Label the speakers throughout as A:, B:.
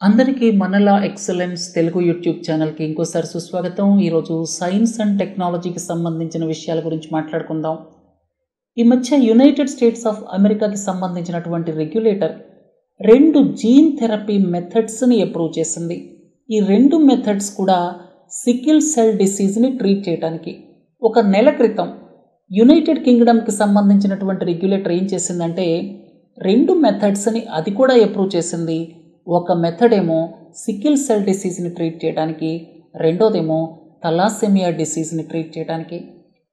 A: అందరికీ మనలా excellence Telugu YouTube ఛానల్కి ఇంకోసారి సుస్వాగతం. ఈరోజు సైన్స్ అండ్ టెక్నాలజీకి సంబంధించిన విషయాల గురించి మాట్లాడుకుందాం. ఈ మధ్య యునైటెడ్ స్టేట్స్ ఆఫ్ అమెరికాకి సంబంధించినటువంటి రెగ్యులేటర్ 2 జీన్ థెరపీ మెథడ్స్ని అప్రూవ్ చేసింది. ఈ 2 మెథడ్స్ కూడా సికిల్ సెల్ డిసీజ్ని ట్రీట్ చేయడానికి. ఒక నెల క్రితం యునైటెడ్ కింగ్డమ్కి సంబంధించినటువంటి రెగ్యులేటర్ ఏం చేసిందంటే 2 మెథడ్స్ని అది కూడా అప్రూవ్ చేసింది. ఒక మెథడ్ ఏమో సికిల్ సెల్ డిసీజ్ని ట్రీట్ చేయడానికి, రెండోదేమో థలాసెమియా డిసీజ్ని ట్రీట్ చేయడానికి.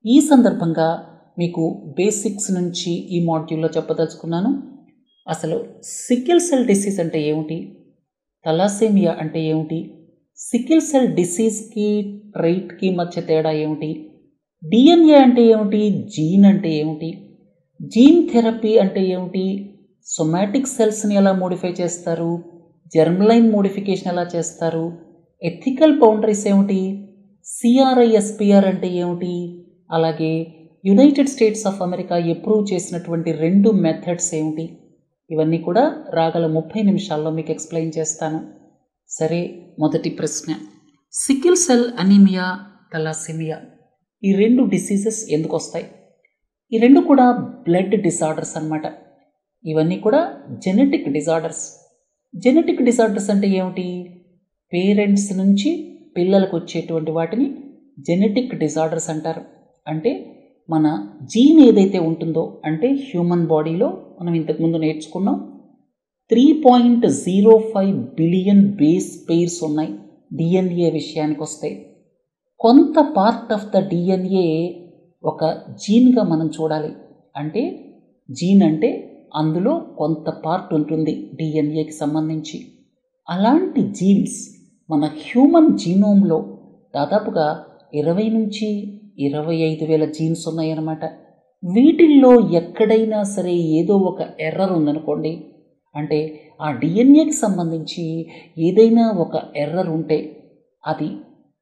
A: ఈ సందర్భంగా మీకు బేసిక్స్ నుంచి ఈ మాడ్యూల్లో చెప్పదలుచుకున్నాను. అసలు సికిల్ సెల్ డిసీజ్ అంటే ఏమిటి, థలాసెమియా అంటే ఏమిటి, సికిల్ సెల్ డిసీజ్కి ట్రైట్కి మధ్య తేడా ఏమిటి, డిఎన్ఏ అంటే ఏమిటి, జీన్ అంటే ఏమిటి, జీన్ థెరపీ అంటే ఏమిటి, సొమాటిక్ సెల్స్ని ఎలా మోడిఫై చేస్తారు, జెర్మ్లైన్ మోడిఫికేషన్ ఎలా చేస్తారు, ఎథికల్ బౌండరీస్ ఏమిటి, సిఆర్ఐఎస్పిఆర్ అంటే ఏమిటి, అలాగే United states of America approve చేసినటువంటి 2 మెథడ్స్ ఏమిటి, ఇవన్నీ కూడా రాగల 30 నిమిషాల్లో మీకు ఎక్స్ప్లెయిన్ చేస్తాను. సరే, మొదటి ప్రశ్న, సికిల్ సెల్ అనీమియా, థలాసెమియా ఈ 2 డిసీజెస్ ఎందుకు వస్తాయి? ఈ 2 కూడా బ్లడ్ డిసార్డర్స్ అన్నమాట. ఇవన్నీ కూడా జెనెటిక్ డిజార్డర్స్. జెనెటిక్ డిజార్డర్స్ అంటే ఏమిటి? పేరెంట్స్ నుంచి పిల్లలకు వచ్చేటువంటి వాటిని జెనెటిక్ డిజార్డర్స్ అంటారు. అంటే మన జీన్ ఏదైతే ఉంటుందో, అంటే హ్యూమన్ బాడీలో మనం ఇంతకుముందు నేర్చుకున్నాం 3.05 బిలియన్ బేస్ పెయిర్స్ ఉన్నాయి. డిఎన్ఏ విషయానికి వస్తే కొంత పార్ట్ ఆఫ్ ద డిఎన్ఏ ఒక జీన్గా మనం చూడాలి. అంటే జీన్ అంటే అందులో కొంత పార్ట్ ఉంటుంది డిఎన్ఏకి సంబంధించి. అలాంటి జీన్స్ మన హ్యూమన్ జీనోమ్లో దాదాపుగా 20 నుంచి 25,000 జీన్స్ ఉన్నాయన్నమాట. వీటిల్లో ఎక్కడైనా సరే ఏదో ఒక ఎర్రర్ ఉందనుకోండి, అంటే ఆ డిఎన్ఏకి సంబంధించి ఏదైనా ఒక ఎర్రర్ ఉంటే అది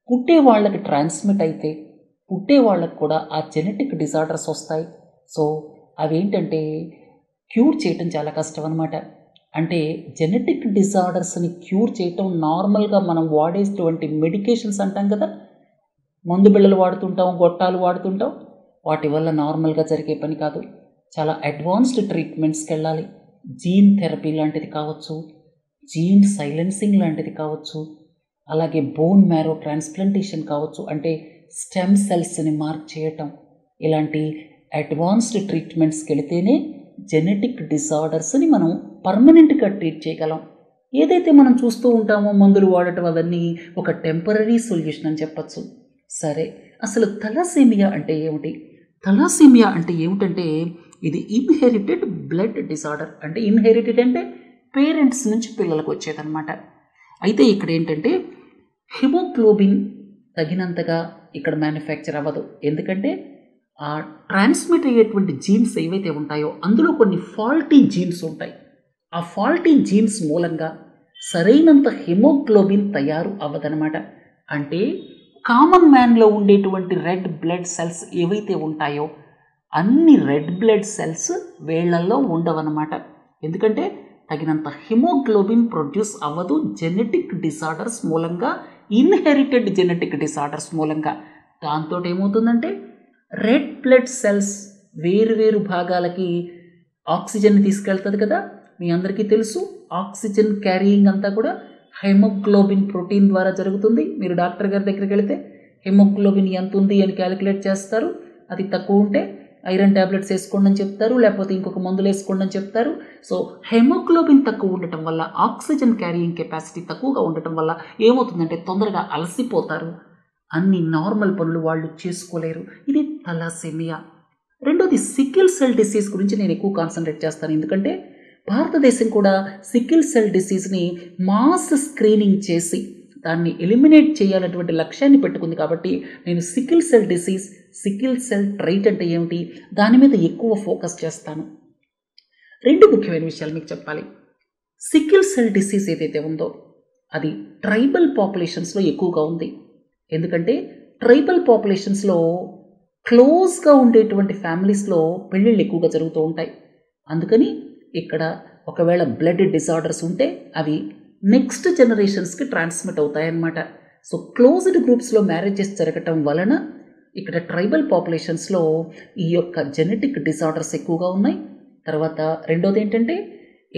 A: పుట్టే వాళ్ళకి ట్రాన్స్మిట్ అయితే పుట్టే వాళ్ళకు కూడా ఆ జెనెటిక్ డిజార్డర్స్ వస్తాయి. సో అవేంటంటే క్యూర్ చేయటం చాలా కష్టం అనమాట. అంటే జెనెటిక్ డిజార్డర్స్ని క్యూర్ చేయటం నార్మల్గా మనం వాడేటువంటి మెడికేషన్స్ అంటాం కదా, మందు బిళ్ళలు వాడుతుంటాం, గొట్టాలు వాడుతుంటాం, వాటి వల్ల నార్మల్గా జరిగే పని కాదు. చాలా అడ్వాన్స్డ్ ట్రీట్మెంట్స్కి వెళ్ళాలి. జీన్ థెరపీ లాంటిది కావచ్చు, జీన్ సైలెన్సింగ్ లాంటిది కావచ్చు, అలాగే బోన్ మ్యారో ట్రాన్స్ప్లాంటేషన్ కావచ్చు, అంటే స్టెమ్ సెల్స్ని మార్క్ చేయటం. ఇలాంటి అడ్వాన్స్డ్ ట్రీట్మెంట్స్కి వెళితేనే జెనెటిక్ డిజార్డర్స్ని మనం పర్మనెంట్గా ట్రీట్ చేయగలం. ఏదైతే మనం చూస్తూ ఉంటామో మందులు వాడటం, అవన్నీ ఒక టెంపరీ సొల్యూషన్ అని చెప్పచ్చు. సరే, అసలు థలాసెమియా అంటే ఏమిటి? థలాసెమియా అంటే ఏమిటంటే ఇది ఇన్హెరిటెడ్ బ్లడ్ డిజార్డర్. అంటే ఇన్హెరిటెడ్ అంటే పేరెంట్స్ నుంచి పిల్లలకు వచ్చేదన్నమాట. అయితే ఇక్కడ ఏంటంటే హిమోగ్లోబిన్ తగినంతగా ఇక్కడ మ్యానుఫ్యాక్చర్ అవ్వదు. ఎందుకంటే ఆ ట్రాన్స్మిట్ అయ్యేటువంటి జీన్స్ ఏవైతే ఉంటాయో అందులో కొన్ని ఫాల్టీ జీన్స్ ఉంటాయి. ఆ ఫాల్టీ జీన్స్ మూలంగా సరైనంత హిమోగ్లోబిన్ తయారు అవ్వదనమాట. అంటే కామన్ మ్యాన్లో ఉండేటువంటి రెడ్ బ్లడ్ సెల్స్ ఏవైతే ఉంటాయో అన్ని రెడ్ బ్లడ్ సెల్స్ వేళ్లలో ఉండవన్నమాట. ఎందుకంటే తగినంత హిమోగ్లోబిన్ ప్రొడ్యూస్ అవ్వదు జెనెటిక్ డిసార్డర్స్ మూలంగా, ఇన్హెరిటెడ్ జెనెటిక్ డిసార్డర్స్ మూలంగా. దాంతో ఏమవుతుందంటే రెడ్ బ్లడ్ సెల్స్ వేరు భాగాలకి ఆక్సిజన్ తీసుకెళ్తుంది కదా, మీ అందరికీ తెలుసు. ఆక్సిజన్ క్యారీయింగ్ అంతా కూడా హెమోగ్లోబిన్ ప్రోటీన్ ద్వారా జరుగుతుంది. మీరు డాక్టర్ గారి దగ్గరికి వెళితే హెమోగ్లోబిన్ ఎంత ఉంది అని క్యాలిక్యులేట్ చేస్తారు. అది తక్కువ ఉంటే ఐరన్ ట్యాబ్లెట్స్ వేసుకోండి అని చెప్తారు, లేకపోతే ఇంకొక మందులు వేసుకోండి అని చెప్తారు. సో హెమోగ్లోబిన్ తక్కువ ఉండటం వల్ల, ఆక్సిజన్ క్యారీయింగ్ కెపాసిటీ తక్కువగా ఉండటం వల్ల ఏమవుతుందంటే తొందరగా అలసిపోతారు. అన్ని నార్మల్ పనులు వాళ్ళు చేసుకోలేరు. ఇది థలాసెమియా. రెండోది సికిల్ సెల్ డిసీజ్ గురించి నేను ఎక్కువ కాన్సన్ట్రేట్ చేస్తాను. ఎందుకంటే భారతదేశం కూడా సికిల్ సెల్ డిసీజ్ని మాస్ స్క్రీనింగ్ చేసి దాన్ని ఎలిమినేట్ చేయాలన్నటువంటి లక్ష్యాన్ని పెట్టుకుంది. కాబట్టి నేను sickle cell disease, sickle cell trait అంటే ఏమిటి, దాని మీద ఎక్కువ ఫోకస్ చేస్తాను. 2 ముఖ్యమైన విషయాలు మీకు చెప్పాలి. సికిల్ సెల్ డిసీజ్ ఏదైతే ఉందో అది ట్రైబల్ పాపులేషన్స్లో ఎక్కువగా ఉంది. ఎందుకంటే ట్రైబల్ పాపులేషన్స్లో క్లోజ్గా ఉండేటువంటి ఫ్యామిలీస్లో పెళ్ళిళ్ళు ఎక్కువగా జరుగుతూ ఉంటాయి. అందుకని ఇక్కడ ఒకవేళ బ్లడ్ డిసార్డర్స్ ఉంటే అవి నెక్స్ట్ జనరేషన్స్కి ట్రాన్స్మిట్ అవుతాయన్నమాట. సో క్లోజ్డ్ గ్రూప్స్లో మ్యారేజెస్ జరగటం వలన ఇక్కడ ట్రైబల్ పాపులేషన్స్లో ఈ యొక్క జెనెటిక్ డిజార్డర్స్ ఎక్కువగా ఉన్నాయి. తర్వాత రెండోది ఏంటంటే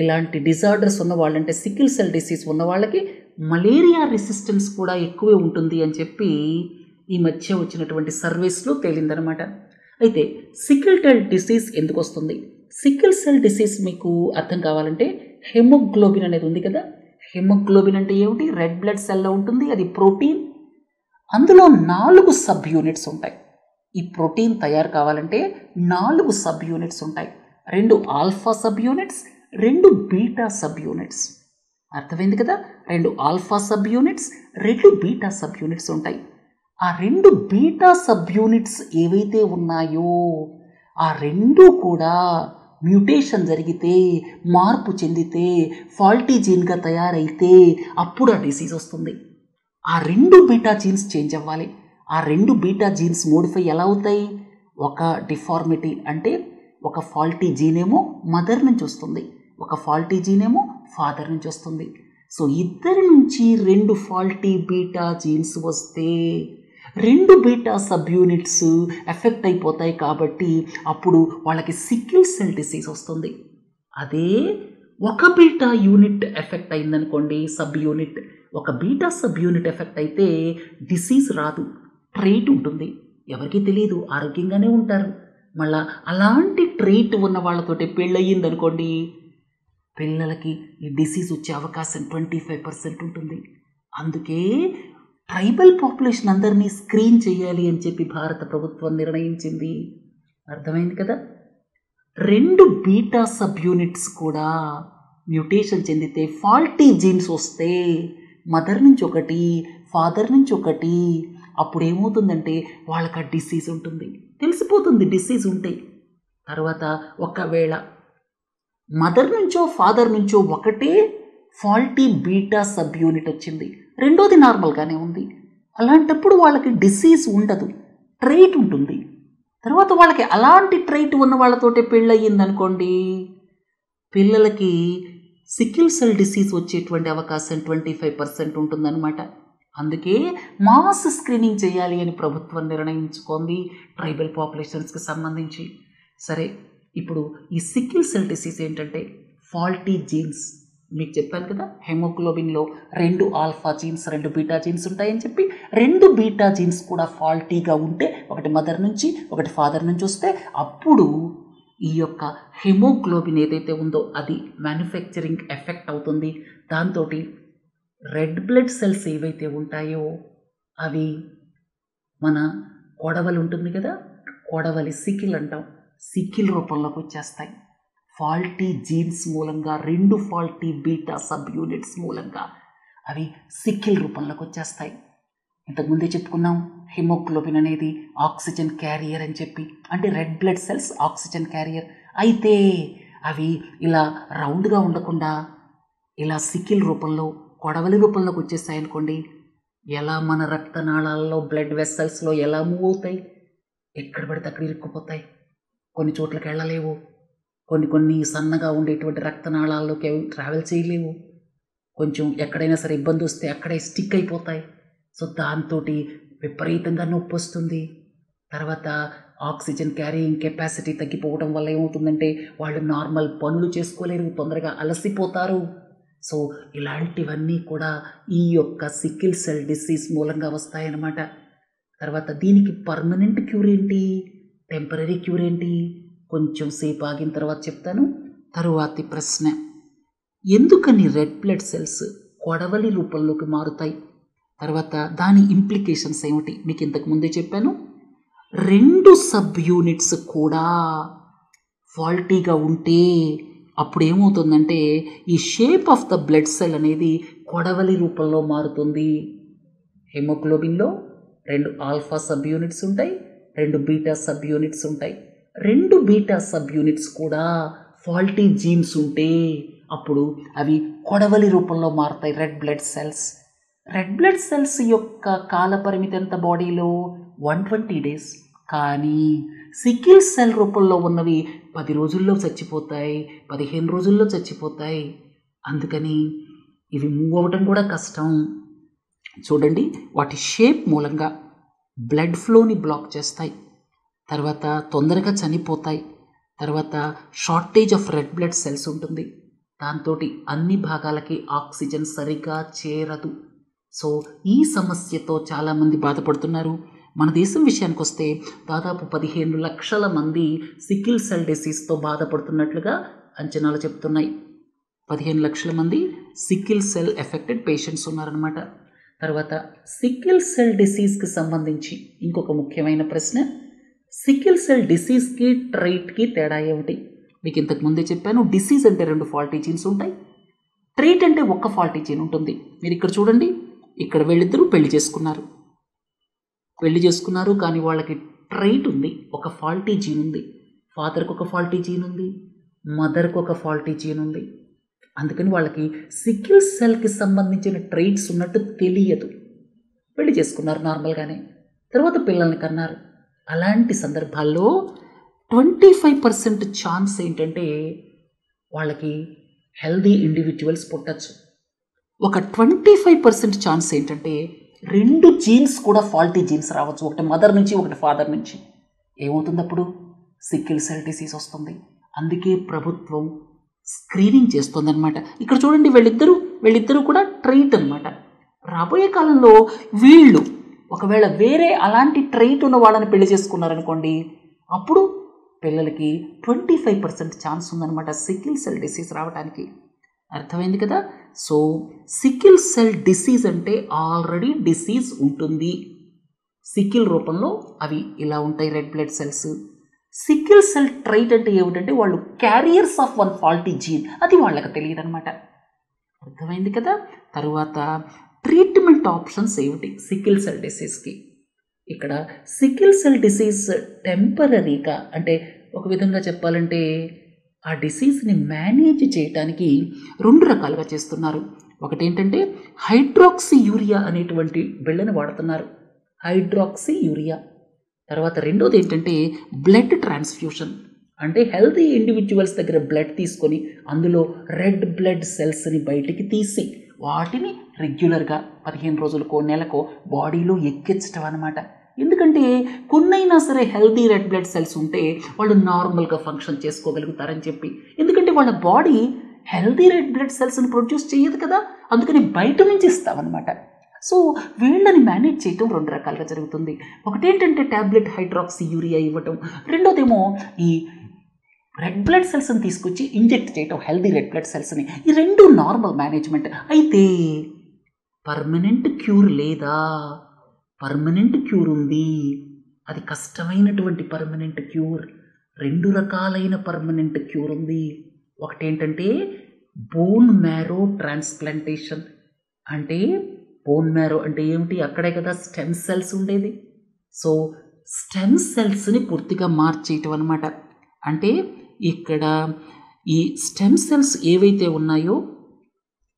A: ఇలాంటి డిజార్డర్స్ ఉన్న వాళ్ళంటే సికిల్ సెల్ డిసీజ్ ఉన్న వాళ్ళకి మలేరియా రెసిస్టెన్స్ కూడా ఎక్కువే ఉంటుంది అని చెప్పి ఈ మధ్య వచ్చినటువంటి సర్వేస్లో తేలిందనమాట. అయితే సికిల్ సెల్ డిసీజ్ ఎందుకు వస్తుంది? సికిల్ సెల్ డిసీజ్ మీకు అర్థం కావాలంటే హెమోగ్లోబిన్ అనేది ఉంది కదా. హెమోగ్లోబిన్ అంటే ఏమిటి? రెడ్ బ్లడ్ సెల్లో ఉంటుంది. అది ప్రోటీన్. అందులో 4 సబ్ యూనిట్స్ ఉంటాయి. ఈ ప్రోటీన్ తయారు కావాలంటే 4 సబ్ యూనిట్స్ ఉంటాయి. 2 alpha sub units, 2 beta sub units. అర్థమైంది కదా? 2 alpha sub units, 2 beta sub units ఉంటాయి. ఆ 2 బీటా సబ్ యూనిట్స్ ఏవైతే ఉన్నాయో ఆ 2 కూడా మ్యూటేషన్ జరిగితే, మార్పు చెందితే, ఫాల్టీ జీన్గా తయారైతే అప్పుడు ఆ డిసీజ్ వస్తుంది. ఆ 2 బీటా జీన్స్ చేంజ్ అవ్వాలి. ఆ 2 బీటా జీన్స్ మోడిఫై ఎలా అవుతాయి? ఒక డిఫార్మిటీ అంటే ఒక ఫాల్టీ జీనేమో మదర్ నుంచి వస్తుంది, ఒక ఫాల్టీ జీనేమో ఫాదర్ నుంచి వస్తుంది. సో ఇద్దరి నుంచి 2 ఫాల్టీ బీటా జీన్స్ వస్తే 2 బీటా సబ్ యూనిట్స్ ఎఫెక్ట్ అయిపోతాయి. కాబట్టి అప్పుడు వాళ్ళకి సికిల్ సెల్ డిసీజ్ వస్తుంది. అదే ఒక బీటా యూనిట్ ఎఫెక్ట్ అయిందనుకోండి, సబ్ యూనిట్, ఒక బీటా సబ్ యూనిట్ ఎఫెక్ట్ అయితే డిసీజ్ రాదు, ట్రైట్ ఉంటుంది. ఎవరికీ తెలియదు, ఆరోగ్యంగానే ఉంటారు. మళ్ళా అలాంటి ట్రైట్ ఉన్న వాళ్ళతోటి పెళ్ళయిందనుకోండి, పిల్లలకి ఈ డిసీజ్ వచ్చే అవకాశం 25% ఉంటుంది. అందుకే ట్రైబల్ పాపులేషన్ అందరినీ స్క్రీన్ చేయాలి అని చెప్పి భారత ప్రభుత్వం నిర్ణయించింది. అర్థమైంది కదా? 2 బీటా సబ్ యూనిట్స్ కూడా మ్యూటేషన్ చెందితే, ఫాల్టీ జీన్స్ వస్తే, మదర్ నుంచి ఒకటి, ఫాదర్ నుంచి ఒకటి, అప్పుడు ఏమవుతుందంటే వాళ్ళకి ఆ డిసీజ్ ఉంటుంది, తెలిసిపోతుంది డిసీజ్ ఉంటే. తర్వాత ఒకవేళ మదర్ నుంచో ఫాదర్ నుంచో ఒకటే ఫాల్టీ బీటా సబ్ యూనిట్ వచ్చింది, రెండోది నార్మల్గానే ఉంది, అలాంటప్పుడు వాళ్ళకి డిసీజ్ ఉండదు, ట్రైట్ ఉంటుంది. తర్వాత వాళ్ళకి అలాంటి ట్రైట్ ఉన్న వాళ్ళతోటే పెళ్ళయిందనుకోండి, పిల్లలకి సికిల్ సెల్ డిసీజ్ వచ్చేటువంటి అవకాశం 25% ఉంటుందన్నమాట. అందుకే మాస్ స్క్రీనింగ్ చేయాలి అని ప్రభుత్వం నిర్ణయించుకుంది ట్రైబల్ పాపులేషన్స్కి సంబంధించి. సరే, ఇప్పుడు ఈ సికిల్ సెల్ డిసీజ్ ఏంటంటే ఫాల్టీ జీన్స్. మీకు చెప్పాను కదా, హెమోగ్లోబిన్లో 2 ఆల్ఫా జీన్స్, 2 బీటా జీన్స్ ఉంటాయని చెప్పి. 2 బీటా జీన్స్ కూడా ఫాల్టీగా ఉంటే, ఒకటి మదర్ నుంచి ఒకటి ఫాదర్ నుంచి వస్తే, అప్పుడు ఈ యొక్క హెమోగ్లోబిన్ ఏదైతే ఉందో అది మ్యానుఫ్యాక్చరింగ్ ఎఫెక్ట్ అవుతుంది. దాంతో రెడ్ బ్లడ్ సెల్స్ ఏవైతే ఉంటాయో అవి మన కొడవలి ఉంటుంది కదా, కొడవలి సికిల్ అంటాం, సికిల్ రూపంలోకి వచ్చేస్తాయి. ఫాల్టీ జీన్స్ మూలంగా, 2 ఫాల్టీ బీటా సబ్ యూనిట్స్ మూలంగా అవి సికిల్ రూపంలోకి వచ్చేస్తాయి. ఇంతకుముందే చెప్పుకున్నాం, హిమోగ్లోబిన్ అనేది ఆక్సిజన్ క్యారియర్ అని చెప్పి, అంటే red blood cells oxygen carrier. అయితే అవి ఇలా రౌండ్గా ఉండకుండా ఇలా సికిల్ రూపంలో, కొడవలి రూపంలోకి వచ్చేస్తాయి అనుకోండి, ఎలా మన రక్తనాళాల్లో బ్లడ్ వెసల్స్లో ఎలా మూవ్ అవుతాయి? ఎక్కడ పడితే అక్కడ ఇరుక్కుపోతాయి, కొన్ని చోట్లకి వెళ్ళలేవు, కొన్ని సన్నగా ఉండేటువంటి రక్తనాళాల్లోకి ట్రావెల్ చేయలేవు, కొంచెం ఎక్కడైనా సరే ఇబ్బంది వస్తే అక్కడే స్టిక్ అయిపోతాయి. సో దాంతో విపరీతంగా నొప్పి వస్తుంది. తర్వాత ఆక్సిజన్ క్యారీయింగ్ కెపాసిటీ తగ్గిపోవడం వల్ల ఏమవుతుందంటే వాళ్ళు నార్మల్ పనులు చేసుకోలేరు, తొందరగా అలసిపోతారు. సో ఇలాంటివన్నీ కూడా ఈ యొక్క సికిల్ సెల్ డిసీజ్ మూలంగా వస్తాయన్నమాట. తర్వాత దీనికి పర్మనెంట్ క్యూర్ ఏంటి, టెంపరీ క్యూర్ ఏంటి, కొంచెం సేపు ఆగిన తర్వాత చెప్తాను. తరువాతి ప్రశ్న, ఎందుకని రెడ్ బ్లడ్ సెల్స్ కొడవలి రూపంలోకి మారుతాయి? తర్వాత దాని ఇంప్లికేషన్స్ ఏమిటి? మీకు ఇంతకు ముందే చెప్పాను, 2 సబ్ యూనిట్స్ కూడా ఫాల్టీగా ఉంటే అప్పుడు ఏమవుతుందంటే ఈ shape of the blood cell అనేది కొడవలి రూపంలో మారుతుంది. హెమోగ్లోబిన్లో 2 ఆల్ఫా సబ్ యూనిట్స్ ఉంటాయి, 2 బీటా సబ్ యూనిట్స్ ఉంటాయి. 2 బీటా సబ్ యూనిట్స్ కూడా ఫాల్టీ జీన్స్ ఉంటే అప్పుడు అవి కొడవలి రూపంలో మారుతాయి, red blood cells. Red blood cells యొక్క కాల పరిమితి ఎంత బాడీలో? 120 days. కానీ సికిల్ సెల్ రూపంలో ఉన్నవి 10 రోజుల్లో చచ్చిపోతాయి, 15 రోజుల్లో చచ్చిపోతాయి. అందుకని ఇవి మూవ్ అవ్వడం కూడా కష్టం. చూడండి, వాటి షేప్ మూలంగా బ్లడ్ ఫ్లోని బ్లాక్ చేస్తాయి, తర్వాత తొందరగా చనిపోతాయి, తర్వాత shortage of red blood cells ఉంటుంది, దాంతో అన్ని భాగాలకి ఆక్సిజన్ సరిగా చేరదు. సో ఈ సమస్యతో చాలామంది బాధపడుతున్నారు. మన దేశం విషయానికి వస్తే దాదాపు 15 లక్షల మంది సికిల్ సెల్ డిసీజ్తో బాధపడుతున్నట్లుగా అంచనాలు చెప్తున్నాయి. 15 లక్షల మంది సికిల్ సెల్ ఎఫెక్టెడ్ పేషెంట్స్ ఉన్నారనమాట. తర్వాత సికిల్ సెల్ డిసీజ్కి సంబంధించి ఇంకొక ముఖ్యమైన ప్రశ్న, సికిల్ సెల్ డిసీజ్కి ట్రైట్కి తేడా ఏమిటి? మీకు ఇంతకు ముందే చెప్పాను, డిసీజ్ అంటే 2 ఫాల్టీ జీన్స్ ఉంటాయి, ట్రైట్ అంటే 1 ఫాల్టీ జీన్ ఉంటుంది. మీరు ఇక్కడ చూడండి, ఇక్కడ వీళ్ళిద్దరూ పెళ్లి చేసుకున్నారు కానీ వాళ్ళకి ట్రైట్ ఉంది, 1 ఫాల్టీ జీన్ ఉంది. ఫాదర్కి 1 ఫాల్టీ జీన్ ఉంది, మదర్కి 1 ఫాల్టీ జీన్ ఉంది. అందుకని వాళ్ళకి సికిల్ సెల్కి సంబంధించిన ట్రైట్స్ ఉన్నట్టు తెలియదు. పెళ్లి చేసుకున్నారు నార్మల్గానే, తర్వాత పిల్లల్ని కన్నారు. అలాంటి సందర్భాల్లో 25% ఛాన్స్ ఏంటంటే వాళ్ళకి హెల్దీ ఇండివిజువల్స్ పుట్టచ్చు. ఒక 25% ఛాన్స్ ఏంటంటే 2 జీన్స్ కూడా ఫాల్టీ జీన్స్ రావచ్చు, ఒకటి మదర్ నుంచి ఒకటి ఫాదర్ నుంచి. ఏమవుతుంది అప్పుడు? సికిల్ సెల్ డిసీజ్ వస్తుంది. అందుకే ప్రభుత్వం స్క్రీనింగ్ చేస్తుందన్నమాట. ఇక్కడ చూడండి, వీళ్ళిద్దరూ కూడా ట్రైట్ అనమాట. రాబోయే కాలంలో వీళ్ళు ఒకవేళ వేరే అలాంటి ట్రైట్ ఉన్న వాళ్ళని పెళ్లి చేసుకున్నారనుకోండి, అప్పుడు పిల్లలకి 25% ఛాన్స్ ఉందన్నమాట సికిల్ సెల్ డిసీజ్ రావడానికి. అర్థమైంది కదా? సో సికిల్ సెల్ డిసీజ్ అంటే ఆల్రెడీ డిసీజ్ ఉంటుంది, సికిల్ రూపంలో అవి ఇలా ఉంటాయి red blood cells. Sickle cell trait అంటే ఏమిటంటే వాళ్ళు క్యారియర్స్ ఆఫ్ 1 ఫాల్టీ జీన్, అది వాళ్ళకి తెలియదు అనమాట. అర్థమైంది కదా? తరువాత ట్రీట్మెంట్ ఆప్షన్స్ ఏమిటి సికిల్ సెల్ డిసీజ్కి? ఇక్కడ సికిల్ సెల్ డిసీజ్ టెంపరీగా, అంటే ఒక విధంగా చెప్పాలంటే ఆ డిసీజ్ని మేనేజ్ చేయడానికి 2 రకాలుగా చేస్తున్నారు. ఒకటి ఏంటంటే హైడ్రాక్సీ యూరియా అనేటువంటి బిళ్ళని వాడుతున్నారు, హైడ్రాక్సీ యూరియా. తర్వాత రెండోది ఏంటంటే బ్లడ్ ట్రాన్స్ఫ్యూషన్, అంటే హెల్తీ ఇండివిజువల్స్ దగ్గర బ్లడ్ తీసుకొని అందులో రెడ్ బ్లడ్ సెల్స్ని బయటికి తీసి వాటిని రెగ్యులర్గా 15 రోజులకో నెలకో బాడీలో ఎక్కించడం అనమాట. ఎందుకంటే కొన్నైనా సరే హెల్దీ రెడ్ బ్లడ్ సెల్స్ ఉంటే వాళ్ళు నార్మల్గా ఫంక్షన్ చేసుకోగలుగుతారని చెప్పి. ఎందుకంటే వాళ్ళ బాడీ హెల్దీ రెడ్ బ్లడ్ సెల్స్ని ప్రొడ్యూస్ చేయదు కదా, అందుకని బయట నుంచి ఇస్తామన్నమాట. సో వీళ్ళని మేనేజ్ చేయటం 2 రకాలుగా జరుగుతుంది. ఒకటేంటంటే ట్యాబ్లెట్ హైడ్రాక్సీ యూరియా ఇవ్వటం, రెండోదేమో ఈ రెడ్ బ్లడ్ సెల్స్ని తీసుకొచ్చి ఇంజెక్ట్ చేయటం, హెల్దీ రెడ్ బ్లడ్ సెల్స్ని. ఈ 2 నార్మల్ మేనేజ్మెంట్. అయితే పర్మనెంట్ క్యూర్ లేదా? పర్మనెంట్ క్యూర్ ఉంది, అది కష్టమైనటువంటి పర్మనెంట్ క్యూర్. 2 రకాలైన పర్మనెంట్ క్యూర్ ఉంది. ఒకటేంటంటే బోన్ మ్యారో ట్రాన్స్ప్లాంటేషన్. అంటే బోన్ మ్యారో అంటే ఏమిటి? అక్కడే కదా స్టెమ్ సెల్స్ ఉండేది. సో స్టెమ్ సెల్స్ని పూర్తిగా మార్చేయటం అనమాట. అంటే ఇక్కడ ఈ స్టెమ్ సెల్స్ ఏవైతే ఉన్నాయో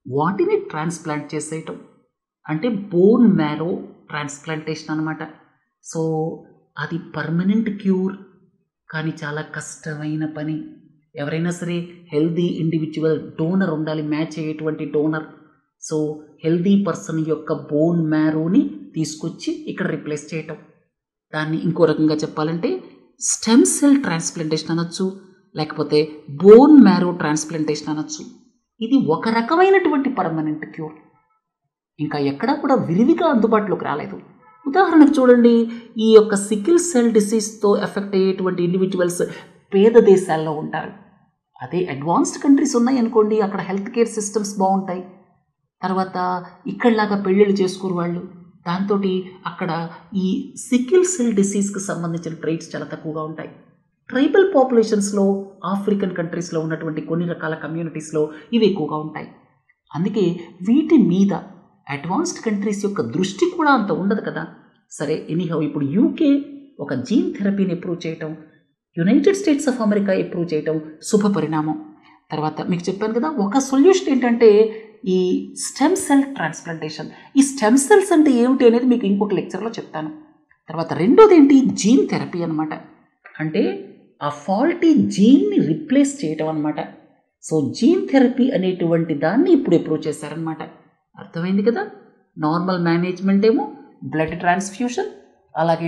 A: వాటిని ట్రాన్స్ప్లాంట్ చేసేయటం అంటే బోన్ మ్యారో ట్రాన్స్ప్లాంటేషన్ అనమాట. సో అది పర్మనెంట్ క్యూర్, కానీ చాలా కష్టమైన పని. ఎవరైనా సరే హెల్దీ ఇండివిజువల్ డోనర్ ఉండాలి, మ్యాచ్ అయ్యేటువంటి డోనర్. సో హెల్దీ పర్సన్ యొక్క బోన్ మ్యారోని తీసుకొచ్చి ఇక్కడ రిప్లేస్ చేయటం, దాన్ని ఇంకో రకంగా చెప్పాలంటే స్టెమ్ సెల్ ట్రాన్స్ప్లాంటేషన్ అనొచ్చు, లేకపోతే బోన్ మ్యారో ట్రాన్స్ప్లాంటేషన్ అనొచ్చు. ఇది ఒక రకమైనటువంటి పర్మనెంట్ క్యూర్, ఇంకా ఎక్కడా కూడా విరివిగా అందుబాటులోకి రాలేదు. ఉదాహరణకు చూడండి, ఈ యొక్క సికిల్ సెల్ డిసీజ్తో ఎఫెక్ట్ అయ్యేటువంటి ఇండివిజువల్స్ పేద దేశాల్లో ఉంటారు. అదే అడ్వాన్స్డ్ కంట్రీస్ ఉన్నాయి అనుకోండి, అక్కడ హెల్త్ కేర్ సిస్టమ్స్ బాగుంటాయి. తర్వాత ఇక్కడలాగా పెళ్ళిళ్ళు చేసుకోరు వాళ్ళు. దాంతో అక్కడ ఈ సికిల్ సెల్ డిసీజ్కి సంబంధించిన ట్రైట్స్ చాలా తక్కువగా ఉంటాయి. ట్రైబల్ పాపులేషన్స్లో, ఆఫ్రికన్ కంట్రీస్లో ఉన్నటువంటి కొన్ని రకాల కమ్యూనిటీస్లో ఇవి ఎక్కువగా ఉంటాయి. అందుకే వీటి మీద అడ్వాన్స్డ్ కంట్రీస్ యొక్క దృష్టి కూడా అంత ఉండదు కదా. సరే, ఎనీహౌ ఇప్పుడు యూకే ఒక జీన్ థెరపీని అప్రూవ్ చేయటం, United states of America approve చేయటం శుభ పరిణామం. తర్వాత మీకు చెప్పాను కదా, ఒక సొల్యూషన్ ఏంటంటే ఈ స్టెమ్ సెల్ ట్రాన్స్ప్లాంటేషన్. ఈ స్టెమ్ సెల్స్ అంటే ఏమిటి అనేది మీకు ఇంకొక లెక్చర్లో చెప్తాను. తర్వాత రెండోది ఏంటి? జీన్ థెరపీ అనమాట. అంటే ఆ ఫాల్టీ జీన్ని రిప్లేస్ చేయటం అనమాట. సో జీన్ థెరపీ అనేటువంటి దాన్ని ఇప్పుడు అప్రూవ్ చేశారనమాట. అర్థమైంది కదా. నార్మల్ మేనేజ్మెంట్ ఏమో బ్లడ్ ట్రాన్స్ఫ్యూషన్, అలాగే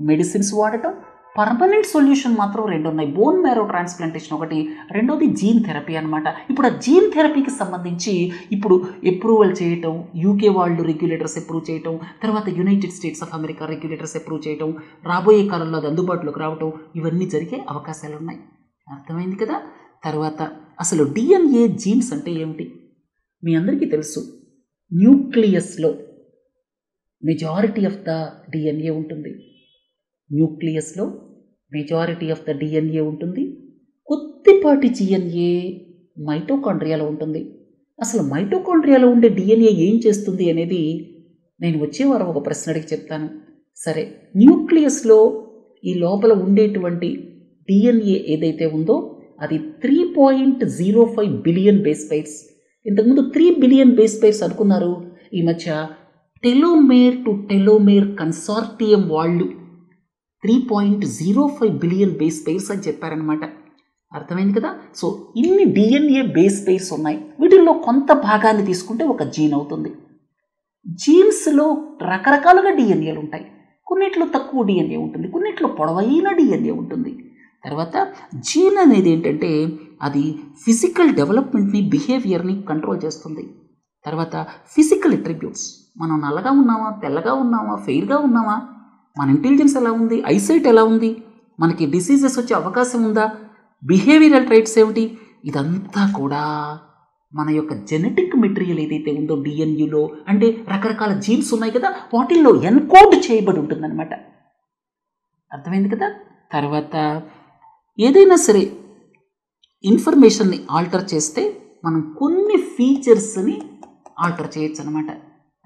A: మెడిసిన్స్ వాడటం. పర్మనెంట్ సొల్యూషన్ మాత్రం 2 ఉన్నాయి. బోన్ మ్యారో ట్రాన్స్ప్లాంటేషన్ ఒకటి, రెండోది జీన్ థెరపీ అనమాట. ఇప్పుడు ఆ జీన్ థెరపీకి సంబంధించి ఇప్పుడు అప్రూవల్ చేయటం, యూకే వాళ్ళు రెగ్యులేటర్స్ అప్రూవ్ చేయటం, తర్వాత United states of America regulators approve చేయటం, రాబోయే కాలంలో అది అందుబాటులోకి రావటం, ఇవన్నీ జరిగే అవకాశాలు ఉన్నాయి. అర్థమైంది కదా. తర్వాత అసలు డిఎన్ఏ జీన్స్ అంటే ఏమిటి? మీ అందరికీ తెలుసు, న్యూక్లియస్లో మెజారిటీ ఆఫ్ ద డిఎన్ఏ ఉంటుంది. న్యూక్లియస్లో మెజారిటీ ఆఫ్ ద డిఎన్ఏ ఉంటుంది. కొద్దిపాటి డిఎన్ఏ మైటోకాండ్రియాలో ఉంటుంది. అసలు మైటోకాండ్రియాలో ఉండే డిఎన్ఏ ఏం చేస్తుంది అనేది నేను వచ్చే వారం ఒక ప్రశ్న అడిగి చెప్తాను. సరే, న్యూక్లియస్లో ఈ లోపల ఉండేటువంటి డిఎన్ఏ ఏదైతే ఉందో అది 3.05 బిలియన్ బేస్ పెయిర్స్. ఇంతకుముందు 3 బిలియన్ బేస్ పెయిర్స్ అనుకున్నారు. ఈ మధ్య టెలోమేర్ టు టెలోమేర్ కన్సార్టియం వాళ్ళు 3.05 బిలియన్ బేస్ పెయిర్స్ అని చెప్పారనమాట. అర్థమైంది కదా. సో ఇన్ని డిఎన్ఏ బేస్ పెయిర్స్ ఉన్నాయి. వీటిల్లో కొంత భాగాన్ని తీసుకుంటే ఒక జీన్ అవుతుంది. జీన్స్లో రకరకాలుగా డిఎన్ఏలు ఉంటాయి. కొన్నిట్లో తక్కువ డిఎన్ఏ ఉంటుంది, కొన్నిట్లో పొడవైన డిఎన్ఏ ఉంటుంది. తర్వాత జీన్ అనేది ఏంటంటే అది ఫిజికల్ డెవలప్మెంట్ని, బిహేవియర్ని కంట్రోల్ చేస్తుంది. తర్వాత ఫిజికల్ అట్రిబ్యూట్స్, మనం నల్లగా ఉన్నామా, తెల్లగా ఉన్నామా, ఫెయిర్గా ఉన్నామా, మన ఇంటెలిజెన్స్ ఎలా ఉంది, ఐసైట్ ఎలా ఉంది, మనకి డిసీజెస్ వచ్చే అవకాశం ఉందా, బిహేవియరల్ ట్రైట్స్ ఏమిటి, ఇదంతా కూడా మన యొక్క జెనెటిక్ మెటీరియల్ ఏదైతే ఉందో డిఎన్ఏలో, అంటే రకరకాల జీన్స్ ఉన్నాయి కదా, వాటిల్లో ఎన్కోడ్ చేయబడి ఉంటుందన్నమాట. అర్థమైంది కదా. తర్వాత ఏదైనా సరే ఇన్ఫర్మేషన్ని ఆల్టర్ చేస్తే మనం కొన్ని ఫీచర్స్ని ఆల్టర్ చేయొచ్చు అనమాట.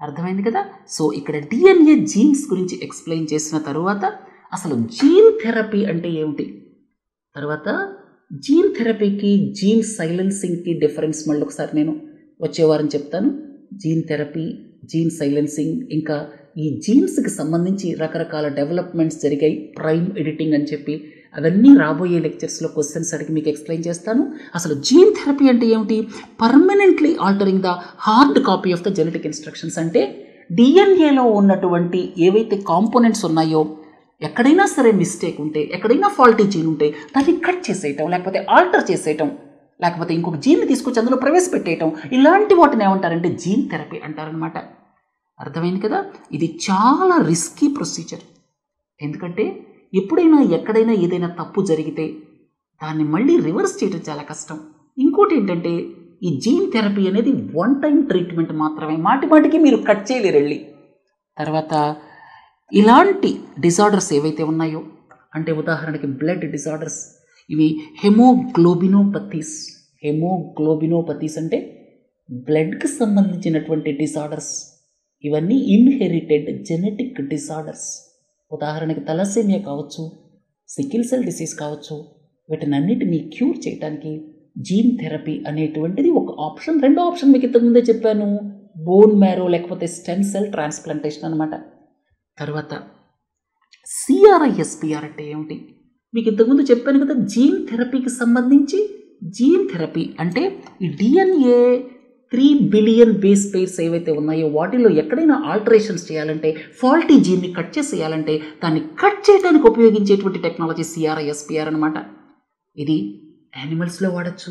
A: అర్థమైంది కదా. సో ఇక్కడ డిఎన్ఏ జీన్స్ గురించి ఎక్స్ప్లెయిన్ చేసిన తర్వాత అసలు జీన్ థెరపీ అంటే ఏమిటి, తర్వాత జీన్ థెరపీకి జీన్ సైలెన్సింగ్కి డిఫరెన్స్ మళ్ళీ ఒకసారి నేను వచ్చేవారని చెప్తాను. జీన్ థెరపీ, జీన్ సైలెన్సింగ్, ఇంకా ఈ జీన్స్కి సంబంధించి రకరకాల డెవలప్మెంట్స్ జరిగాయి, ప్రైమ్ ఎడిటింగ్ అని చెప్పి, అవన్నీ రాబోయే లెక్చర్స్లో క్వశ్చన్స్ అడిగి మీకు ఎక్స్ప్లెయిన్ చేస్తాను. అసలు జీన్ థెరపీ అంటే ఏమిటి? Permanently altering the hard copy of the genetic instructions. అంటే డిఎన్ఏలో ఉన్నటువంటి ఏవైతే కాంపోనెంట్స్ ఉన్నాయో, ఎక్కడైనా సరే మిస్టేక్ ఉంటే, ఎక్కడైనా ఫాల్టీ జీన్ ఉంటే దాన్ని కట్ చేసేయటం, లేకపోతే ఆల్టర్ చేసేయటం, లేకపోతే ఇంకొక జీన్ని తీసుకొచ్చి అందులో ప్రవేశపెట్టేయటం, ఇలాంటి వాటిని ఏమంటారంటే జీన్ థెరపీ అంటారనమాట. అర్థమైంది కదా. ఇది చాలా రిస్కీ ప్రొసీజర్. ఎందుకంటే ఎప్పుడైనా ఎక్కడైనా ఏదైనా తప్పు జరిగితే దాన్ని మళ్ళీ రివర్స్ చేయడం చాలా కష్టం. ఇంకోటి ఏంటంటే ఈ జీన్ థెరపీ అనేది 1 టైం ట్రీట్మెంట్ మాత్రమే, మాటికి మీరు కట్ చేయలేరు వెళ్ళి. తర్వాత ఇలాంటి డిజార్డర్స్ ఏవైతే ఉన్నాయో, అంటే ఉదాహరణకి బ్లడ్ డిజార్డర్స్, ఇవి హెమోగ్లోబినోపతీస్. హెమోగ్లోబినోపతీస్ అంటే బ్లడ్కి సంబంధించినటువంటి డిజార్డర్స్. ఇవన్నీ ఇన్హెరిటెడ్ జెనెటిక్ డిజార్డర్స్. ఉదాహరణకి తలసేమియా కావచ్చు, సికిల్ సెల్ డిసీజ్ కావచ్చు. వీటినన్నిటినీ క్యూర్ చేయడానికి జీన్ థెరపీ అనేటువంటిది ఒక ఆప్షన్. రెండో ఆప్షన్ మీకు ఇంతకుముందే చెప్పాను, బోన్ మ్యారో లేకపోతే స్టెమ్ సెల్ ట్రాన్స్ప్లాంటేషన్ అనమాట. తర్వాత సిఆర్ఐఎస్పిఆర్ అంటే ఏమిటి? మీకు ఇంతకుముందు చెప్పాను కదా, జీన్ థెరపీకి సంబంధించి. జీన్ థెరపీ అంటే ఈ డిఎన్ఏ 3 బిలియన్ బేస్ పెయిర్స్ ఏవైతే ఉన్నాయో వాటిల్లో ఎక్కడైనా ఆల్టరేషన్స్ చేయాలంటే, ఫాల్టీ జీన్ని కట్ చేసేయాలంటే దాన్ని కట్ చేయడానికి ఉపయోగించేటువంటి టెక్నాలజీ సిఆర్ఐఎస్పిఆర్ అనమాట. ఇది యానిమల్స్లో వాడచ్చు,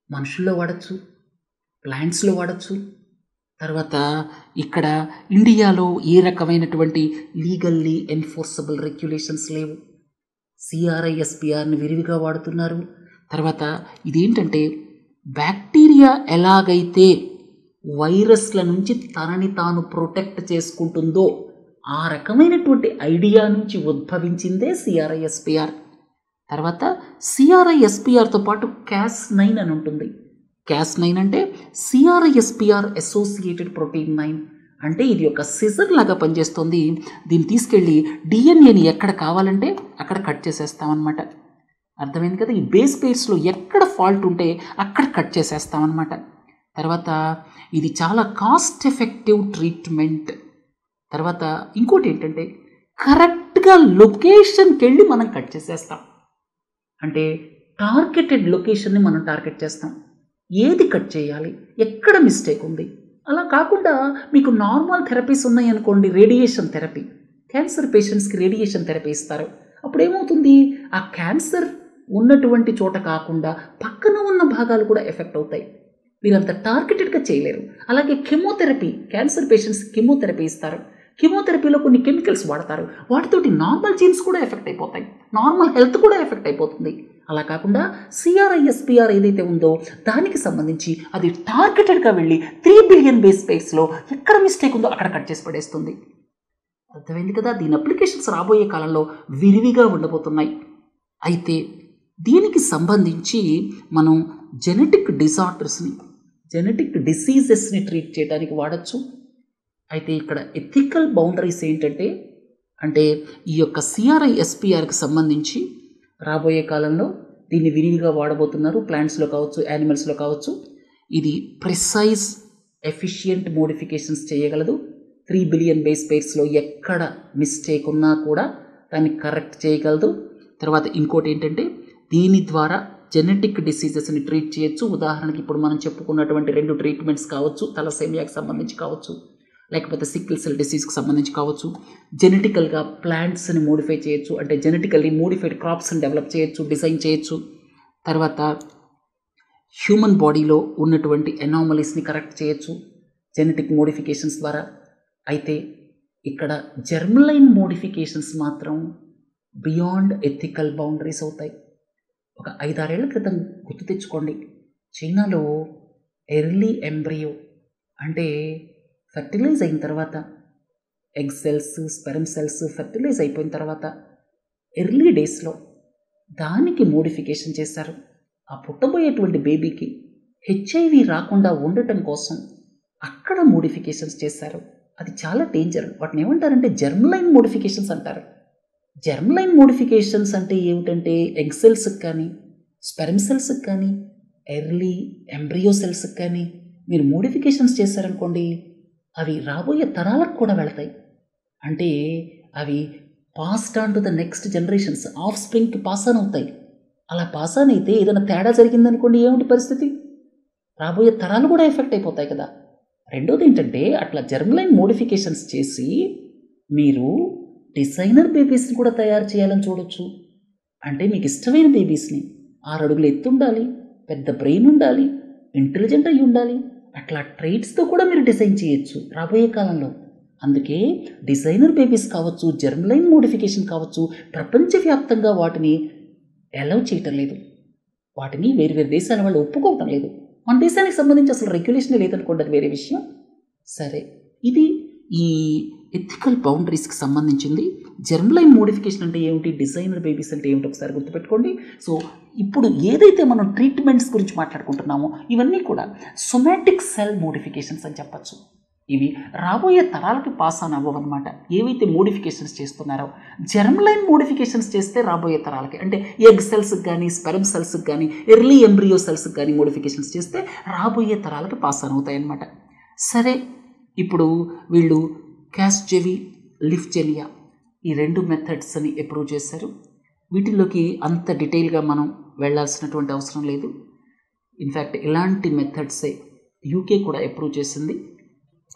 A: మనుషుల్లో వాడచ్చు, ప్లాంట్స్లో వాడచ్చు. తర్వాత ఇక్కడ ఇండియాలో ఏ రకమైనటువంటి లీగల్లీ ఎన్ఫోర్సబుల్ రెగ్యులేషన్స్ లేవు. సిఆర్ఐఎస్పిఆర్ని విరివిగా వాడుతున్నారు. తర్వాత ఇదేంటంటే బ్యాక్టీరియా ఎలాగైతే వైరస్ల నుంచి తనని తాను ప్రొటెక్ట్ చేసుకుంటుందో ఆ రకమైనటువంటి ఐడియా నుంచి ఉద్భవించిందే సిఆర్ఐఎస్పిఆర్. తర్వాత సిఆర్ఐఎస్పిఆర్తో పాటు Cas9 అని ఉంటుంది. Cas9 అంటే సిఆర్ఐఎస్పిఆర్ అసోసియేటెడ్ ప్రోటీన్ 9. అంటే ఇది ఒక సిజర్ లాగా పనిచేస్తుంది. దీన్ని తీసుకెళ్ళి డిఎన్ఏని ఎక్కడ కావాలంటే అక్కడ కట్ చేసేస్తామన్నమాట. అర్థమైంది కదా. ఈ బేస్ పెయిర్స్లో ఎక్కడ ఫాల్ట్ ఉంటే అక్కడ కట్ చేసేస్తామన్నమాట. తర్వాత ఇది చాలా కాస్ట్ ఎఫెక్టివ్ ట్రీట్మెంట్. తర్వాత ఇంకోటి ఏంటంటే కరెక్ట్గా లొకేషన్కి వెళ్ళి మనం కట్ చేసేస్తాం. అంటే టార్గెటెడ్ లొకేషన్ని మనం టార్గెట్ చేస్తాం. ఏది కట్ చేయాలి, ఎక్కడ మిస్టేక్ ఉంది. అలా కాకుండా మీకు నార్మల్ థెరపీస్ ఉన్నాయనుకోండి, రేడియేషన్ థెరపీ, క్యాన్సర్ పేషెంట్స్కి రేడియేషన్ థెరపీ ఇస్తారు. అప్పుడు ఏమవుతుంది, ఆ క్యాన్సర్ ఉన్నటువంటి చోట కాకుండా పక్కన ఉన్న భాగాలు కూడా ఎఫెక్ట్ అవుతాయి. మీరు అంత టార్గెటెడ్గా చేయలేరు. అలాగే కెమోథెరపీ, క్యాన్సర్ పేషెంట్స్ కెమోథెరపీ ఇస్తారు. కెమోథెరపీలో కొన్ని కెమికల్స్ వాడతారు. వాటితోటి నార్మల్ జీన్స్ కూడా ఎఫెక్ట్ అయిపోతాయి, నార్మల్ హెల్త్ కూడా ఎఫెక్ట్ అయిపోతుంది. అలా కాకుండా సిఆర్ఐఎస్పిఆర్ ఏదైతే ఉందో దానికి సంబంధించి అది టార్గెటెడ్గా వెళ్ళి 3 బిలియన్ బేస్ పేర్స్లో ఎక్కడ మిస్టేక్ ఉందో అక్కడ కట్ చేసి పడేస్తుంది. అర్థమైంది కదా. దీని అప్లికేషన్స్ రాబోయే కాలంలో విరివిగా ఉండబోతున్నాయి. అయితే దీనికి సంబంధించి మనం జెనెటిక్ డిజార్డర్స్ని, జెనెటిక్ డిసీజెస్ని ట్రీట్ చేయడానికి వాడచ్చు. అయితే ఇక్కడ ఎథికల్ బౌండరీస్ ఏంటంటే, ఈ యొక్క సిఆర్ఐఎస్పిఆర్కి సంబంధించి రాబోయే కాలంలో దీన్ని విరివిగా వాడబోతున్నారు. ప్లాంట్స్లో కావచ్చు, యానిమల్స్లో కావచ్చు. ఇది ప్రిసైజ్ ఎఫిషియంట్ మోడిఫికేషన్స్ చేయగలదు. 3 బిలియన్ బేస్ పేర్స్లో ఎక్కడ మిస్టేక్ ఉన్నా కూడా దాన్ని కరెక్ట్ చేయగలదు. తర్వాత ఇంకోటి ఏంటంటే, దీని ద్వారా జెనెటిక్ డిసీజెస్ని ట్రీట్ చేయొచ్చు. ఉదాహరణకి ఇప్పుడు మనం చెప్పుకున్నటువంటి 2 ట్రీట్మెంట్స్ కావచ్చు, తలసేమియాకి సంబంధించి కావచ్చు, లేకపోతే సికిల్ సెల్ డిసీజ్కి సంబంధించి కావచ్చు. జెనెటికల్గా ప్లాంట్స్ని మోడిఫై చేయొచ్చు, జెనెటికల్లీ మోడిఫైడ్ క్రాప్స్ని డెవలప్ చేయొచ్చు, డిజైన్ చేయొచ్చు. తర్వాత హ్యూమన్ బాడీలో ఉన్నటువంటి ఎనామలీస్ని కరెక్ట్ చేయొచ్చు జెనెటిక్ మోడిఫికేషన్స్ ద్వారా. అయితే ఇక్కడ జెర్మ్లైన్ మోడిఫికేషన్స్ మాత్రం బియాండ్ ఎథికల్ బౌండరీస్ అవుతాయి. ఒక 5-6 ఏళ్ల క్రితం గుర్తు తెచ్చుకోండి, చైనాలో ఎర్లీ ఎంబ్రియో ఫెర్టిలైజ్ అయిన తర్వాత, egg cells, sperm cells fertilise అయిపోయిన తర్వాత ఎర్లీ డేస్లో దానికి మోడిఫికేషన్ చేశారు. ఆ పుట్టబోయేటువంటి బేబీకి హెచ్ఐవి రాకుండా ఉండటం కోసం అక్కడ మోడిఫికేషన్స్ చేశారు. అది చాలా డేంజర్. వాటిని ఏమంటారంటే జెర్మ్లైన్ మోడిఫికేషన్స్ అంటారు. జెర్మ్లైన్ మోడిఫికేషన్స్ అంటే ఏమిటంటే, ఎగ్ సెల్స్కి కానీ, స్పెర్మ్ సెల్స్కి కానీ, ఎర్లీ ఎంబ్రియో సెల్స్కి కానీ మీరు మోడిఫికేషన్స్ చేశారనుకోండి, అవి రాబోయే తరాలకు కూడా వెళతాయి. అవి passed on to the next generations, ఆఫ్ స్ప్రింగ్కి పాస్ ఆన్ అవుతాయి. అలా పాస్ ఆన్ అయితే ఏదైనా తేడా జరిగిందనుకోండి, ఏమిటి పరిస్థితి? రాబోయే తరాలు కూడా ఎఫెక్ట్ అయిపోతాయి కదా. రెండోది ఏంటంటే, అట్లా జెర్మ్లైన్ మోడిఫికేషన్స్ చేసి మీరు డిజైనర్ బేబీస్ని కూడా తయారు చేయాలని చూడొచ్చు. మీకు ఇష్టమైన బేబీస్ని 6 అడుగులు ఎత్తు ఉండాలి, పెద్ద బ్రెయిన్ ఉండాలి, ఇంటెలిజెంట్ అయి ఉండాలి. అట్లా ట్రైట్స్తో కూడా మీరు డిజైన్ చేయొచ్చు రాబోయే కాలంలో. అందుకే డిజైనర్ బేబీస్ కావచ్చు, జెర్మ్లైన్ మోడిఫికేషన్ కావచ్చు, ప్రపంచవ్యాప్తంగా వాటిని అలౌ చేయటం లేదు. వాటిని వేరు దేశాల వాళ్ళు ఒప్పుకోవటం లేదు. మన దేశానికి సంబంధించి అసలు రెగ్యులేషనే లేదనుకోండి, అది వేరే విషయం. సరే, ఇది ఈ ఎథికల్ బౌండరీస్కి సంబంధించింది. జెర్మ్లైన్ మోడిఫికేషన్ అంటే ఏమిటి, డిజైనర్ బేబీస్ అంటే ఏమిటి ఒకసారి గుర్తుపెట్టుకోండి. సో ఇప్పుడు ఏదైతే మనం ట్రీట్మెంట్స్ గురించి మాట్లాడుకుంటున్నామో ఇవన్నీ కూడా సొమాటిక్ సెల్ మోడిఫికేషన్స్ అని చెప్పచ్చు. ఇవి రాబోయే తరాలకి పాస్ ఆన్ అవ్వవన్నమాట. ఏవైతే మోడిఫికేషన్స్ చేస్తున్నారో, జెర్మ్లైన్ మోడిఫికేషన్స్ చేస్తే రాబోయే తరాలకి, ఎగ్ సెల్స్కి కానీ, స్పెర్మ్ సెల్స్కి కానీ, ఎర్లీ ఎంబ్రియో సెల్స్కి కానీ మోడిఫికేషన్స్ చేస్తే రాబోయే తరాలకి పాస్ ఆన్ అవుతాయి అన్నమాట. సరే, ఇప్పుడు వీళ్ళు క్యాస్జెవి, లిఫ్జెనియా ఈ 2 మెథడ్స్ని అప్రూవ్ చేశారు. వీటిల్లోకి అంత డీటెయిల్గా మనం వెళ్ళాల్సినటువంటి అవసరం లేదు. ఇన్ఫ్యాక్ట్ ఇలాంటి మెథడ్సే యూకే కూడా అప్రూవ్ చేసింది.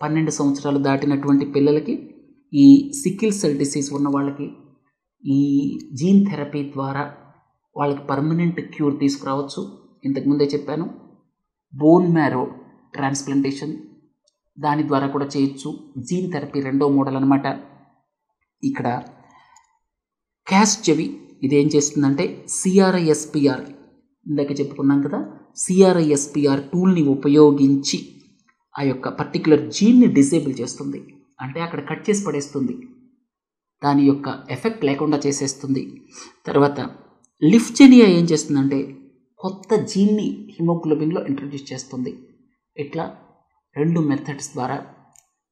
A: 12 సంవత్సరాలు దాటినటువంటి పిల్లలకి, ఈ సికిల్ సెల్ డిసీజ్ ఉన్న వాళ్ళకి ఈ జీన్ థెరపీ ద్వారా వాళ్ళకి పర్మనెంట్ క్యూర్ తీసుకురావచ్చు. ఇంతకుముందే చెప్పాను, బోన్ మ్యారో ట్రాన్స్ప్లాంటేషన్ దాని ద్వారా కూడా చేయొచ్చు. జీన్ థెరపీ 2వ మోడల్ అనమాట. ఇక్కడ క్యాస్జెవి ఇదేం చేస్తుందంటే, సిఆర్ఐఎస్పిఆర్ ఇందాక చెప్పుకున్నాం కదా, సిఆర్ఐఎస్పిఆర్ టూల్ని ఉపయోగించి ఆ యొక్క పర్టికులర్ జీన్ని డిసేబుల్ చేస్తుంది. అక్కడ కట్ చేసి పడేస్తుంది, దాని యొక్క ఎఫెక్ట్ లేకుండా చేసేస్తుంది. తర్వాత లిఫ్జెనియా ఏం చేస్తుందంటే, కొత్త జీన్ని హిమోగ్లోబిన్లో ఇంట్రడ్యూస్ చేస్తుంది. ఇట్లా 2 మెథడ్స్ ద్వారా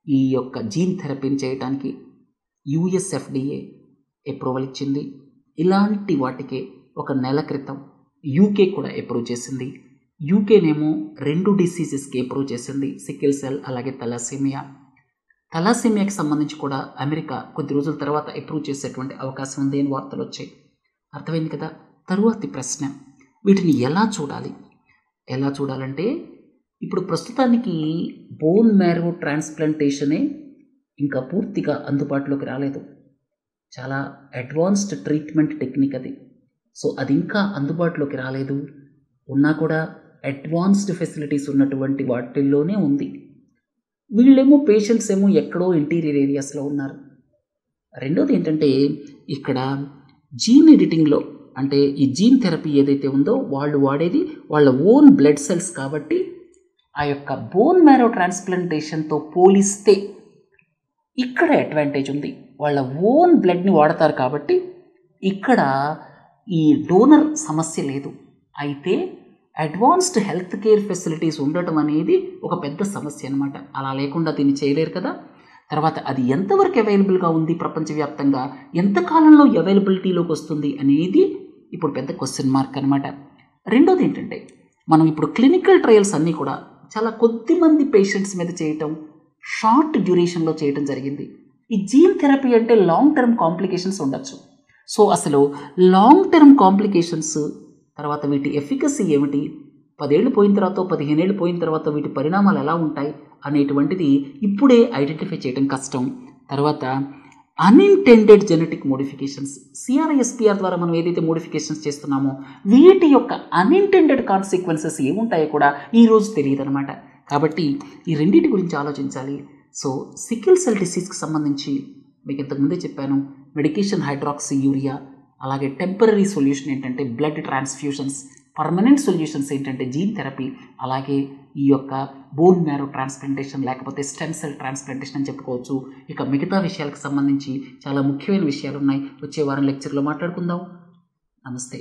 A: ఈ యొక్క జీన్ థెరపీని చేయడానికి యుఎస్ఎఫ్డిఏ అప్రూవల్ ఇచ్చింది. ఇలాంటి వాటికే 1 నెల క్రితం యూకే కూడా అప్రూవ్ చేసింది. యూకేనేమో 2 డిసీజెస్కి అప్రూవ్ చేసింది, సికిల్ సెల్ అలాగే తలాసేమియా. తలాసేమియాకి సంబంధించి కూడా అమెరికా కొద్ది రోజుల తర్వాత అప్రూవ్ చేసేటువంటి అవకాశం ఉంది అని వార్తలు వచ్చాయి. అర్థమైంది కదా. తరువాతి ప్రశ్న, వీటిని ఎలా చూడాలంటే ఇప్పుడు ప్రస్తుతానికి బోన్ మ్యారో ట్రాన్స్ప్లాంటేషనే ఇంకా పూర్తిగా అందుబాటులోకి రాలేదు. చాలా అడ్వాన్స్డ్ ట్రీట్మెంట్ టెక్నిక్ అది. సో అది ఇంకా అందుబాటులోకి రాలేదు. ఉన్నా కూడా అడ్వాన్స్డ్ ఫెసిలిటీస్ ఉన్నటువంటి వాటిల్లోనే ఉంది. వీళ్ళేమో పేషెంట్స్ ఏమో ఎక్కడో ఇంటీరియర్ ఏరియాస్లో ఉన్నారు. రెండోది ఏంటంటే ఇక్కడ జీన్ ఎడిటింగ్లో అంటే ఈ జీన్ థెరపీ ఏదైతే ఉందో వాళ్ళు వాడేది వాళ్ళ ఓన్ బ్లడ్ సెల్స్ కాబట్టి ఆ యొక్క బోన్ మ్యారో ట్రాన్స్ప్లాంటేషన్తో పోలిస్తే ఇక్కడ అడ్వాంటేజ్ ఉంది. వాళ్ళ ఓన్ బ్లడ్ని వాడతారు కాబట్టి ఇక్కడ ఈ డోనర్ సమస్య లేదు. అయితే అడ్వాన్స్డ్ హెల్త్ కేర్ ఫెసిలిటీస్ ఉండటం అనేది ఒక పెద్ద సమస్య అనమాట. అలా లేకుండా దీన్ని చేయలేరు కదా. తర్వాత అది ఎంతవరకు అవైలబుల్గా ఉంది ప్రపంచవ్యాప్తంగా, ఎంతకాలంలో అవైలబిలిటీలోకి వస్తుంది అనేది ఇప్పుడు పెద్ద క్వశ్చన్ మార్క్ అనమాట. రెండోది ఏంటంటే మనం ఇప్పుడు క్లినికల్ ట్రయల్స్ అన్నీ కూడా చాలా కొద్ది మంది పేషెంట్స్ మీద చేయటం, షార్ట్ డ్యూరేషన్లో చేయటం జరిగింది. ఈ జీన్ థెరపీ అంటే లాంగ్ టర్మ్ కాంప్లికేషన్స్ ఉండొచ్చు. సో అసలు లాంగ్ టర్మ్ కాంప్లికేషన్స్ తర్వాత వీటి ఎఫికసీ ఏమిటి, 10 ఏళ్ళు పోయిన తర్వాత 15 ఏళ్ళు పోయిన తర్వాత వీటి పరిణామాలు ఎలా ఉంటాయి అనేటువంటిది ఇప్పుడే ఐడెంటిఫై చేయడం కష్టం. తర్వాత అన్ఇంటెండెడ్ జెనెటిక్ మోడిఫికేషన్స్, సిఆర్ఐఎస్పిఆర్ ద్వారా మనం ఏదైతే మోడిఫికేషన్స్ చేస్తున్నామో వీటి యొక్క అన్ఇంటెండెడ్ కాన్సిక్వెన్సెస్ ఏముంటాయో కూడా ఈరోజు తెలియదు అనమాట. కాబట్టి ఈ రెండింటి గురించి ఆలోచించాలి. సో సికిల్ సెల్ డిసీజ్కి సంబంధించి మీకు ఇంతకుముందే చెప్పాను, మెడికేషన్ హైడ్రాక్సీ యూరియా, అలాగే టెంపరరీ సొల్యూషన్ ఏంటంటే బ్లడ్ ట్రాన్స్ఫ్యూషన్స్, పర్మనెంట్ సొల్యూషన్స్ ఏంటంటే జీన్ థెరపీ, అలాగే ఈ యొక్క బోన్ మ్యారో ట్రాన్స్ప్లాంటేషన్ లేకపోతే స్టెమ్ సెల్ ట్రాన్స్ప్లాంటేషన్ అని చెప్పుకోవచ్చు. ఇక మిగతా విషయాలకు సంబంధించి చాలా ముఖ్యమైన విషయాలు ఉన్నాయి. వచ్చే వారం లెక్చర్లో మాట్లాడుకుందాం. నమస్తే.